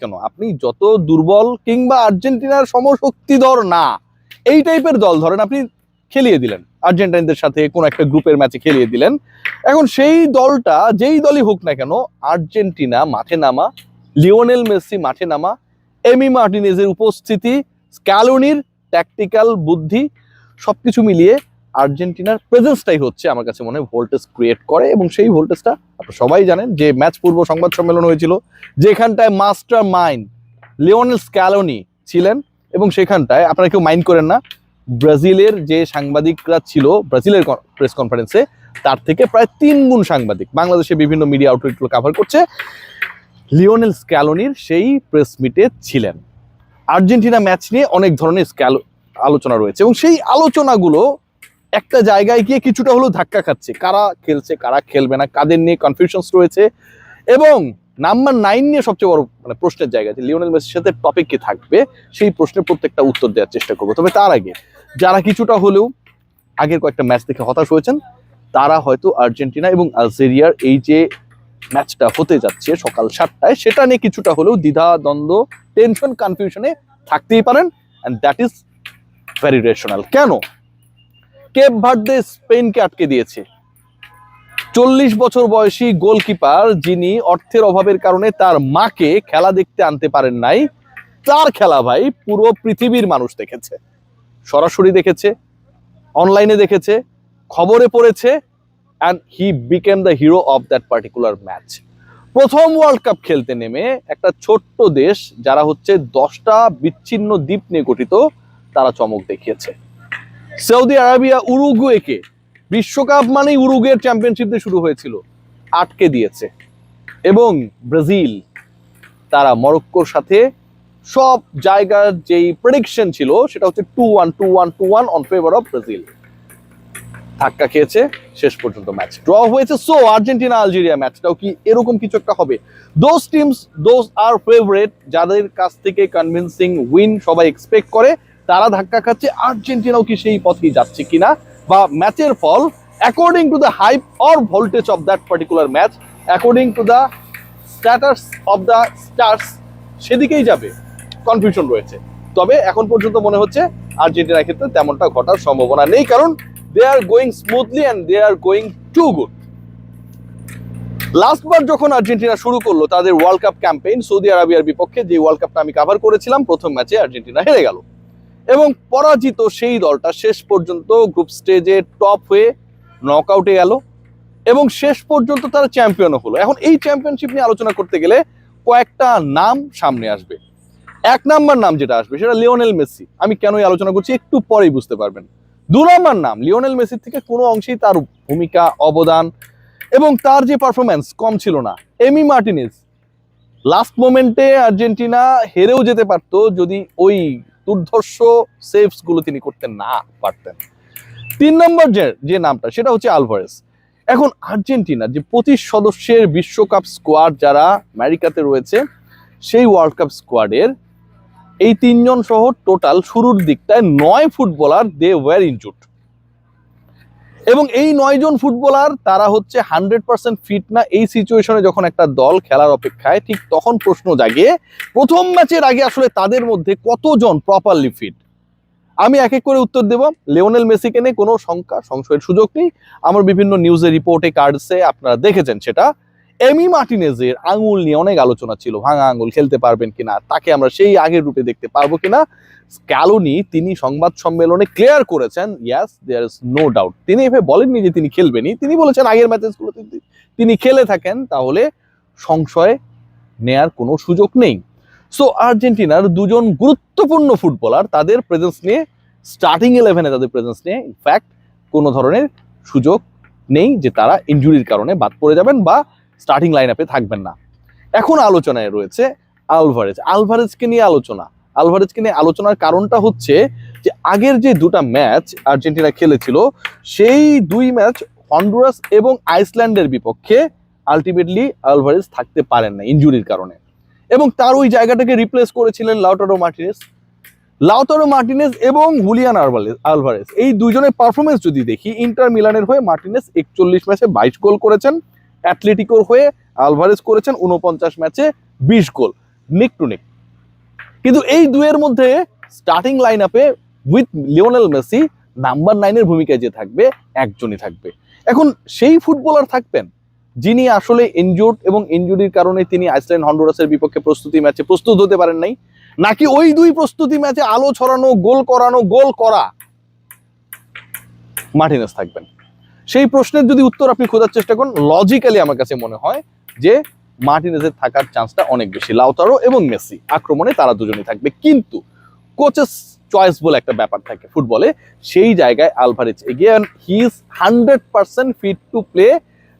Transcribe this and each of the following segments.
কেন আপনি যত দুর্বল কিংবা আর্জেন্টিনার সমশক্তিধর না এই টাইপের দল ধরেন আপনি খেলিয়ে দিলেন আর্জেন্টাইনদের সাথে কোন একটা গ্রুপের ম্যাচে খেলিয়ে দিলেন। এখন সেই দলটা যেই দলই হোক না কেন, আর্জেন্টিনা মাঠে নামা, লিওনেল মেসি মাঠে নামা, এমি মার্টিনেজের উপস্থিতি, স্ক্যালোনির ট্যাকটিক্যাল বুদ্ধি সবকিছু মিলিয়ে আর্জেন্টিনার প্রেজেন্সটাই হচ্ছে আমার কাছে মনে হয় ভোল্টেজ ক্রিয়েট করে। এবং সেই ভোল্টেজটা আপনারা সবাই জানেন যে ম্যাচ পূর্ব সংবাদ সম্মেলন হয়েছিল, যেখানটায় মাস্টার মাইন্ড লিওনেল স্ক্যালোনি ছিলেন। এবং সেখানটায় আপনারা কেউ মাইন্ড করেন না, ব্রাজিলের যে সাংবাদিকরা ছিল ব্রাজিলের প্রেস কনফারেন্সে, তার থেকে প্রায় 3 গুণ সাংবাদিক বাংলাদেশে বিভিন্ন মিডিয়া আউটলেটগুলো কভার করছে, লিওনেল স্ক্যালোনির সেই প্রেস মিটে ছিলেন। আর্জেন্টিনা ম্যাচ নিয়ে অনেক ধরনের আলোচনা রয়েছে এবং সেই আলোচনাগুলো একটা জায়গায় গিয়ে কিছুটা হলেও ধাক্কা খাচ্ছে। কারা খেলছে কারা খেলবে না, কাদের নিয়ে কনফিউশনস রয়েছে। এবং নাম্বার 9 নিয়ে সবচেয়ে বড় প্রশ্নের জায়গা, যে লিওনেল মেসির সাথে টপিক কি থাকবে, সেই প্রশ্নের প্রত্যেকটা উত্তর দেওয়ার চেষ্টা করবো। তবে তার আগে যারা কিছুটা হলেও আগের কয়েকটা ম্যাচ দেখে হতাশ হয়েছেন, তারা হয়তো আর্জেন্টিনা এবং আলজেরিয়ার এই যে ম্যাচটা হতে যাচ্ছে সকাল 7টায়, সেটা নিয়ে কিছুটা হলেও দ্বিধা দ্বন্দ্ব, টেনশন, কনফিউশনে থাকতেই পারেন। And that is very rational. কেন? কেপ ভার্দে স্পেনকে আটকে দিয়েছে। 40 বছর বয়সী গোলকিপার, যিনি অর্থের অভাবের কারণে তার মাকে খেলা দেখতে আনতে পারেন নাই, তার খেলা ভাই পুরো পৃথিবীর মানুষ দেখেছে, সরাসরি দেখেছে, অনলাইনে দেখেছে, খবরে পড়েছে, and he became the hero of that particular match. প্রথম ওয়ার্ল্ড কাপ খেলতে নেমে একটা ছোট্ট দেশ, যারা হচ্ছে 10টা বিচ্ছিন্ন দ্বীপ নিয়ে গঠিত, তারা চমক দেখিয়েছে। সৌদি আরবিয়া উরুগুয়েকে, বিশ্বকাপ মানেই উরুগুয়ের চ্যাম্পিয়নশিপ দিয়ে শুরু হয়েছিল, আটকে দিয়েছে। এবং ব্রাজিল, তারা মরক্কোর সাথে সব জায়গার যেই প্রেডিকশন ছিল সেটা হচ্ছে 2-1 অন ফেভার অফ ব্রাজিল, ধাক্কা খেয়েছে। শেষ পর্যন্ত ম্যাচ ড্র হয়েছে। সো আর্জেন্টিনা আলজেরিয়া ম্যাচটাও কি এরকম কিছু একটা হবে? Those teams, those are favourite, যাদের কাছ থেকে কনভিন্সিং উইন সবাই এক্সপেক্ট করে, তারা ধাক্কা খাচ্ছে। আর্জেন্টিনাও কি সেই পথেই যাচ্ছে কিনা, বা ম্যাচের ফল according to the hype or voltage of that particular match, according to the status of the stars, সেদিকেই যাবে? কনফিউশন রয়েছে। তবে এখন পর্যন্ত মনে হচ্ছে আর্জেন্টিনার ক্ষেত্রে তেমনটা ঘটার সম্ভাবনা নেই, কারণ they are going smoothly and they are going too good. লাস্টবার যখন আর্জেন্টিনা শুরু করলো তাদের ওয়ার্ল্ড কাপ ক্যাম্পেইন সৌদি আরবিয়ার বিপক্ষে, যে ওয়ার্ল্ড কাপটা আমি কভার করেছিলাম, প্রথম ম্যাচে আর্জেন্টিনা হেরে গেল এবং পরাজিত সেই দলটা শেষ পর্যন্ত গ্রুপ স্টেজে টপ হয়ে নকআউটে গেল এবং শেষ পর্যন্ত তারা চ্যাম্পিয়নও হলো। এখন এই চ্যাম্পিয়নশিপ নিয়ে আলোচনা করতে গেলে কয়েকটা নাম সামনে আসবে। 1 নাম্বার নাম যেটা আসবে সেটা লিওনেল মেসি। আমি কেন এই আলোচনা করছি একটু পরেই বুঝতে পারবেন। 2 নম্বর নাম, লিওনেল মেসির থেকে কোনো অংশেই তার ভূমিকা, অবদান এবং তার যে পারফরম্যান্স কম ছিল না, এমি মার্টিনেজ। লাস্ট মোমেন্টে আর্জেন্টিনা হেরেও যেতে পারত যদি ওই দুর্ধর্ষ সেভস গুলো তিনি করতে না পারতেন। 3 নম্বর যে নামটা সেটা হচ্ছে আলভারেজ। এখন আর্জেন্টিনার যে 25 সদস্যের বিশ্বকাপ স্কোয়াড যারা আমেরিকাতে রয়েছে, সেই ওয়ার্ল্ড কাপ স্কোয়াডের এই 3 জন সহ টোটাল শুরুর দিকটায় 9 ফুটবলার দে ওয়ার ইনজুর্ড। এবং এই 9 জন ফুটবলার তারা হচ্ছে 100% ফিট না। এই সিচুয়েশনে যখন একটা দল খেলার অপেক্ষায়, ঠিক তখন প্রশ্ন জাগে প্রথম ম্যাচের আগে আসলে তাদের মধ্যে কতজন প্রপারলি ফিট। আমি এক এক করে উত্তর দেব। লিওনেল মেসিকে নিয়ে কোনো সংশয়ের সুযোগ নেই, আমার বিভিন্ন নিউজে, রিপোর্টে, কার্ডসে আপনারা দেখেছেন সেটা। এমি মার্টিনেজের আঙুল নিয়ে অনেক আলোচনা ছিল, ভাঙা আঙুল, খেলতে পারবেন কিনা, তাকে আমরা সেই আগের রূপে দেখতে পারবো কিনা। স্ক্যালোনি তিনি সংবাদ সম্মেলনে ক্লিয়ার করেছেন, ইয়াস দেয়ার ইজ নো ডাউট। তিনি এভাবে বলেননি যে তিনি খেলবেনই, তিনি বলেছেন আগের ম্যাচেসগুলোতে তিনি খেলে থাকেন তাহলে সংশয় নেয়ার কোনো সুযোগ নেই। সো আর্জেন্টিনার 2 জন গুরুত্বপূর্ণ ফুটবলার, তাদের প্রেজেন্স নিয়ে, স্টার্টিং 11-এ তাদের প্রেজেন্স নিয়ে ইনফ্যাক্ট কোনো ধরনের সুযোগ নেই যে তারা ইনজুরির কারণে বাদ পড়ে যাবেন বা স্টার্টিং লাইন আপে থাকবেন না। এখন আলোচনায় রয়েছে আলভারেজকে নিয়ে আলোচনা। আলভারেজকে নিয়ে আলোচনার কারণটা হচ্ছে যে আগের যে 2টা ম্যাচ আর্জেন্টিনা খেলেছিল, সেই 2 ম্যাচ হন্ডুরাস এবং আইসল্যান্ডের বিপক্ষে আলটিমেটলি আলভারেজ থাকতে পারেন না ইনজুরির কারণে, এবং তার ওই জায়গাটাকে রিপ্লেস করেছিলেন লাউতারো মার্টিনেজ এবং হুলিয়ান আলভারেজ। এই 2 জনের পারফরমেন্স যদি দেখি, ইন্টার মিলানের হয়ে মার্টিনেজ 41 ম্যাচে 22 গোল করেছেন, অ্যাটলেটিকোর হয়ে আলভারেজ করেছেন 49 ম্যাচে 20 গোল। নিক টু নিক। কিন্তু এই দুয়ের মধ্যে স্টার্টিং লাইন আপে উইথ লিওনেল মেসি নাম্বার 9 এর ভূমিকায় যে থাকবে একজনই থাকবে। এখন সেই ফুটবলার থাকবেন যিনি আসলে ইনজুর্ড এবং ইনজুরির কারণে তিনি আইসল্যান্ড হন্ডুরাসের বিপক্ষে প্রস্তুতি ম্যাচে প্রস্তুত হতে পারেন নাই, নাকি ওই দুই প্রস্তুতি ম্যাচে আলো ছড়ানো, গোল করানো, গোল করা মার্টিনেজ থাকবেন? সেই প্রশ্নের যদি উত্তর আপনি খোঁজার চেষ্টা করেন, লজিক্যালি আমার কাছে মনে হয় যে মার্টিনেজের থাকার চান্সটা অনেক বেশি। লাউতারো এবং মেসি আক্রমণে তারা দুজনেই থাকবে, কিন্তু কোচেস চয়েস বলে একটা ব্যাপার থাকে ফুটবলে, সেই জায়গায় Alvarez again he is 100% fit to play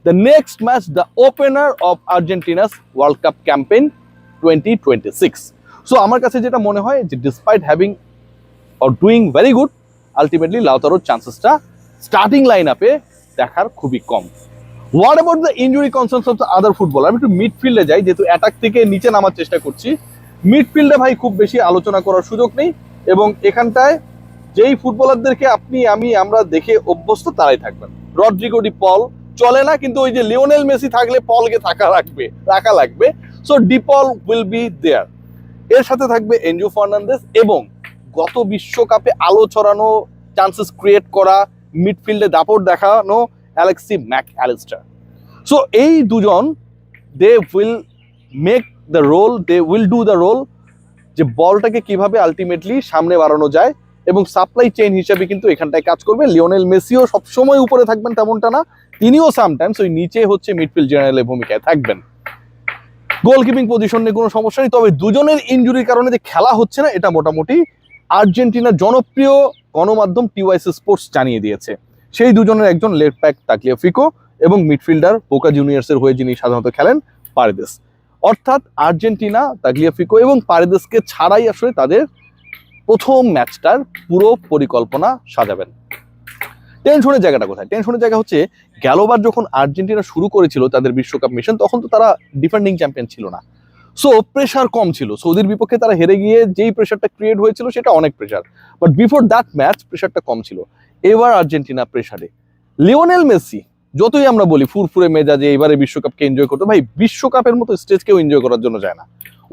the next match, the opener of Argentina's world cup campaign 2026। So আমার কাছে যেটা মনে হয় যে despite having or doing very good, ultimately লাউতারোর চান্সেসটা স্টার্টিং লাইন আপে দেখার খুবই কম। What about the injury concerns of the other footballer? আমি একটু মিডফিল্ডে যাই, যেহেতু অ্যাটাক থেকে নিচে নামার চেষ্টা করছি। মিডফিল্ডে ভাই খুব বেশি আলোচনা করার সুযোগ নেই, এবং এখানটায় যেই ফুটবলারদেরকে আমরা দেখে অভ্যস্ত তারাই থাকবেন। রড্রিগো ডি পল চলে না, কিন্তু ওই যে লিওনেল মেসি থাকলে পলকে রাখা লাগবে। So De Paul will be there. এর সাথে থাকবে এনজো ফার্নান্দেজ, এবং গত বিশ্বকাপে আলো ছড়ানো, চান্সেস ক্রিয়েট করা, মিডফিল্ডে দাপট দেখানো অ্যালেক্সি ম্যাক অ্যালিস্টার। সো এই দুজন they will make the role, they will do the role, যে বলটাকে কিভাবে আলটিমেটলি সামনে বাড়ানো যায়, এবং সাপ্লাই চেইন হিসেবে কিন্তু এখানটায় কাজ করবে। লিওনেল মেসিও সবসময় উপরে থাকবেন তেমনটা না, তিনিও সামটাইমস ওই নিচে হচ্ছে মিডফিল্ড জেনারেলের ভূমিকায় থাকবেন। গোলকিপিং পজিশন নিয়ে কোনো সমস্যা নেই, তবে দুজনের ইনজুরির কারণে যে খেলা হচ্ছে না, এটা মোটামুটি আর্জেন্টিনার জনপ্রিয় গণমাধ্যম টিওয়াইসি স্পোর্টস জানিয়ে দিয়েছে। সেই দুজনের একজন লেফট ব্যাক তাগলিয়াফিকো, এবং মিডফিল্ডার বোকা জুনিয়র্সের হয়ে যিনি সাধারণত খেলেন পারেদেস। অর্থাৎ আর্জেন্টিনা তাগলিয়াফিকো এবং পারেদেসকে ছাড়াই আসলে তাদের প্রথম ম্যাচটার পুরো পরিকল্পনা সাজাবেন। টেনশনের জায়গাটা কোথায়? টেনশনের জায়গা হচ্ছে গেলবার যখন আর্জেন্টিনা শুরু করেছিল তাদের বিশ্বকাপ মিশন, তখন তো তারা ডিফেন্ডিং চ্যাম্পিয়ন ছিল না, সো প্রেশার কম ছিল। সৌদির বিপক্ষে তারা হেরে গিয়ে যেই প্রেশারটা ক্রিয়েট হয়েছিল সেটা অনেক pressure, but before that match প্রেশারটা কম ছিল। এবার আর্জেন্টিনা প্রেশারে। লিওনেল মেসি যতই আমরা বলি ফুরফুরে মেজাজে এবারে বিশ্বকাপকে এনজয় করতে, ভাই বিশ্বকাপের মতো স্টেজকেও এনজয় করার জন্য যায় না।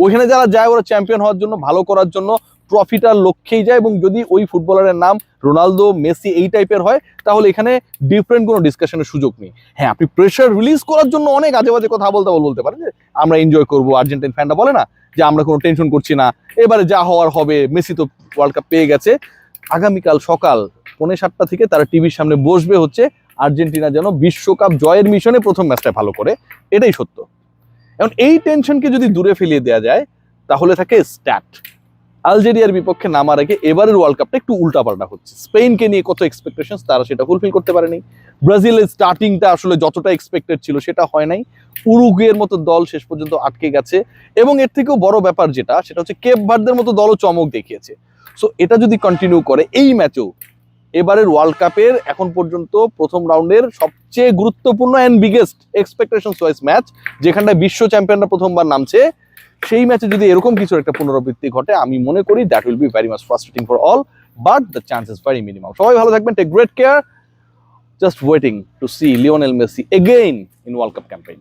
ওইখানে যারা যায় ওরা চ্যাম্পিয়ন হওয়ার জন্য, ভালো করার জন্য, ট্রফিটার লক্ষ্যেই যায়। এবং যদি ওই ফুটবলারের নাম রোনালদো, মেসি এই টাইপের হয়, তাহলে এখানে ডিফারেন্ট কোনো ডিসকাশনের সুযোগ নেই। হ্যাঁ, আপনি প্রেশার রিলিজ করার জন্য অনেক আজে বাজে কথা বলতে পারেন, যে আমরা এনজয় করবো। আর্জেন্টাইন ফ্যানরা বলে না যে আমরা কোনো টেনশন করছি না, এবারে যা হওয়ার হবে, মেসি তো ওয়ার্ল্ড কাপ পেয়ে গেছে। আগামীকাল সকাল 7:45 থেকে তারা টিভির সামনে বসবে হচ্ছে আর্জেন্টিনা যেন বিশ্বকাপ জয়ের মিশনে প্রথম ম্যাচটা ভালো করে, এটাই সত্য। এখন এই টেনশনকে যদি দূরে ফেলিয়ে দেওয়া যায়, তাহলে থাকে স্ট্যাট। আলজেরিয়ার বিপক্ষে নামার আগে এবারের ওয়ার্ল্ড কাপটা একটু উল্টাপাল্টা হচ্ছে। স্পেনকে নিয়ে কত এক্সপেকটেশন, তারা সেটা ফুলফিল করতে পারেনি। ব্রাজিলের স্টার্টিংটা আসলে যতটা এক্সপেক্টেড ছিল সেটা হয় নাই। উরুগুয়ের মতো দল শেষ পর্যন্ত আটকে গেছে, এবং এর থেকেও বড় ব্যাপার সেটা হচ্ছে কেপ ভার্দের মতো দলও চমক দেখিয়েছে। সো এটা যদি কন্টিনিউ করে, এই ম্যাচেও এবারের ওয়ার্ল্ড কাপের এখন পর্যন্ত প্রথম রাউন্ডের সবচেয়ে গুরুত্বপূর্ণ and biggest expectation wise match, যেখানটায় বিশ্ব চ্যাম্পিয়নরা প্রথমবার নামছে, সেই ম্যাচে যদি এরকম কিছু একটা পুনরাবৃত্তি ঘটে, আমি মনে করি that will be very much frustrating for all, but the chance is very minimum. সবাই ভালো থাকবেন, take great care, just waiting to see Lionel Messi again in World cup campaign.